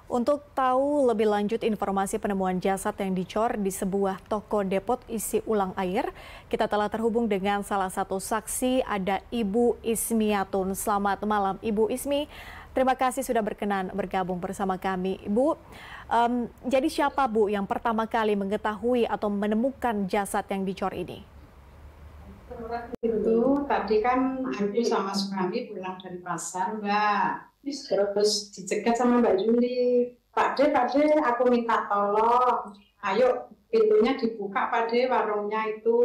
Untuk tahu lebih lanjut informasi penemuan jasad yang dicor di sebuah toko depot isi ulang air, kita telah terhubung dengan salah satu saksi, ada Ibu Ismiatun. Selamat malam, Ibu Ismi. Terima kasih sudah berkenan bergabung bersama kami, Ibu. Jadi siapa, Bu, yang pertama kali mengetahui atau menemukan jasad yang dicor ini? Itu tadi kan aku sama suami pulang dari pasar, Mbak. Terus dicegat sama Mbak Juli. Pak De, aku minta tolong. Ayo pintunya dibuka, Pak De, warungnya itu.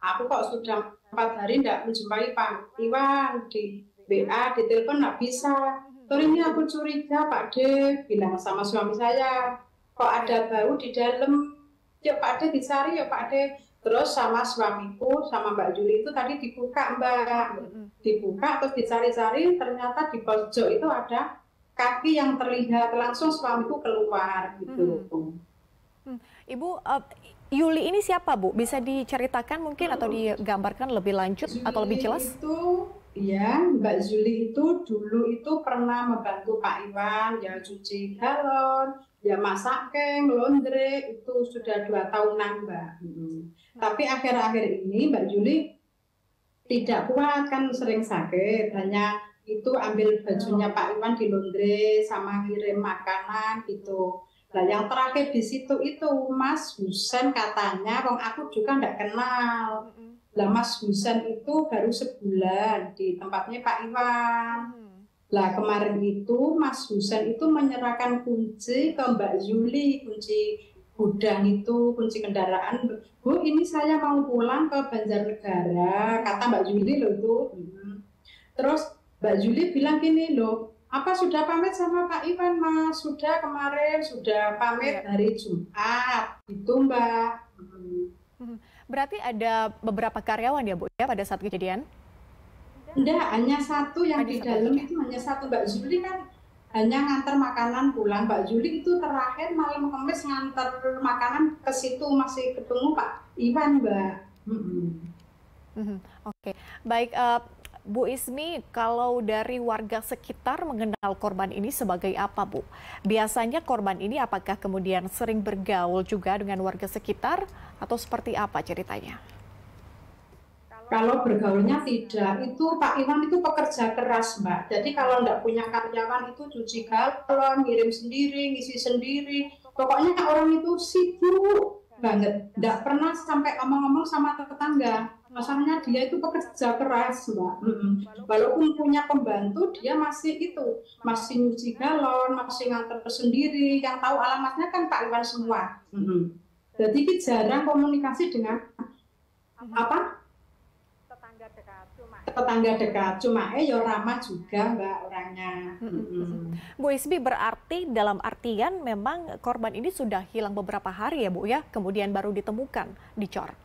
Aku kok sudah 4 hari tidak menjumpai Pak Iwan di WA, di telepon nggak bisa. Terus ini aku curiga, Pak De, bilang sama suami saya. Kok ada bau di dalam? Yuk Pak De dicari, yuk Pak De. Terus sama suamiku, sama Mbak Juli itu tadi dibuka, Mbak. Dibuka, terus dicari-cari, ternyata di pojok itu ada kaki yang terlihat. Langsung suamiku keluar, gitu. Ibu, Yuli ini siapa, Bu? Bisa diceritakan mungkin atau digambarkan lebih lanjut atau lebih jelas? Mbak Juli itu dulu itu pernah membantu Pak Iwan, ya cuci galon, ya masak keng, laundry, itu sudah 2 tahunan, Mbak. Tapi akhir-akhir ini Mbak Juli tidak kuat, kan sering sakit, hanya itu ambil bajunya Pak Iwan di laundry sama ngirim makanan gitu. Nah, yang terakhir di situ itu Mas Husen katanya, wong aku juga nggak kenal. Lah Mas Husen itu baru sebulan di tempatnya Pak Iwan. Lah kemarin itu Mas Husen itu menyerahkan kunci ke Mbak Juli, kunci gudang itu, kunci kendaraan. Bu, ini saya mau pulang ke Banjarnegara, kata Mbak Juli loh itu. Terus Mbak Juli bilang gini loh, apa sudah pamit sama Pak Iwan, Mas? Sudah, kemarin sudah pamit hari Jumat, itu Mbak. Berarti ada beberapa karyawan ya, Bu, ya, pada saat kejadian? Enggak, hanya satu yang di dalam itu hanya satu. Mbak Juli kan hanya ngantar makanan pulang. Mbak Juli itu terakhir malam Kamis ngantar makanan ke situ, masih ketemu Pak Iwan, Mbak. Oke, baik. Bu Ismi, kalau dari warga sekitar mengenal korban ini sebagai apa, Bu? Biasanya korban ini apakah kemudian sering bergaul juga dengan warga sekitar atau seperti apa ceritanya? Kalau bergaulnya tidak, itu Pak Iwan itu pekerja keras, Mbak. Jadi kalau nggak punya karyawan itu cuci galon, ngirim sendiri, ngisi sendiri. Pokoknya orang itu sibuk banget. Nggak pernah sampai omong-omong sama tetangga. Masalahnya dia itu pekerja keras, Mbak. Walaupun punya pembantu, dia masih nyuci galon, masih nganter sendiri. Yang tahu alamatnya kan Pak Iwan semua. Jadi jarang komunikasi dengan tetangga dekat, cuma ya ramah juga Mbak orangnya. Bu Ismi, berarti dalam artian memang korban ini sudah hilang beberapa hari ya, Bu, ya, kemudian baru ditemukan dicor.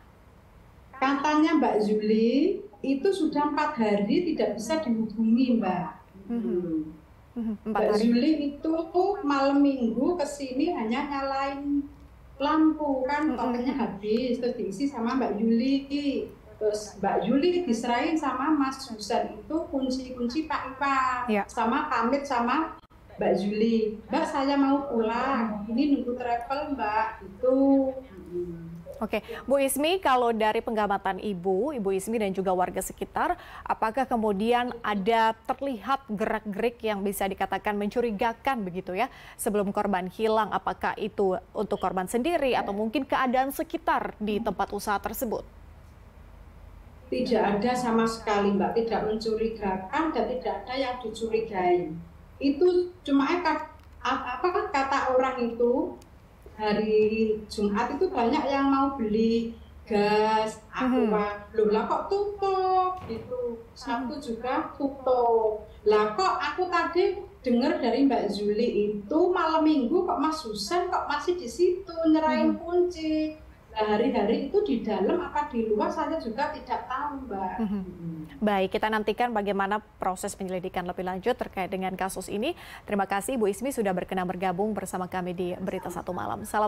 Katanya Mbak Juli itu sudah 4 hari tidak bisa dihubungi, Mbak. Mbak Juli itu malam minggu kesini hanya nyalain lampu kan, tokennya habis, terus diisi sama Mbak Juli. Terus Mbak Juli diserahin sama Mas Husen itu kunci-kunci Pak Iwan, sama pamit sama Mbak Juli. Mbak, saya mau pulang, ini nunggu travel Mbak, itu. Oke, Bu Ismi, kalau dari pengamatan Ibu Ismi dan juga warga sekitar, apakah kemudian ada terlihat gerak-gerik yang bisa dikatakan mencurigakan begitu ya sebelum korban hilang? Apakah itu untuk korban sendiri atau mungkin keadaan sekitar di tempat usaha tersebut? Tidak ada sama sekali, Mbak, tidak mencurigakan dan tidak ada yang dicurigai. Itu cuma kata orang itu hari Jumat itu banyak yang mau beli gas, aqua. Loh lah kok tutup gitu. Sabtu juga tutup. Lah kok aku tadi dengar dari Mbak Juli itu malam minggu kok Mas Husen kok masih di situ nyerahin kunci. Nah, hari-hari itu di dalam apa di luar saya juga tidak tahu, Mbak. Baik, kita nantikan bagaimana proses penyelidikan lebih lanjut terkait dengan kasus ini. Terima kasih Bu Ismi sudah berkenan bergabung bersama kami di Berita Satu Malam. Salam.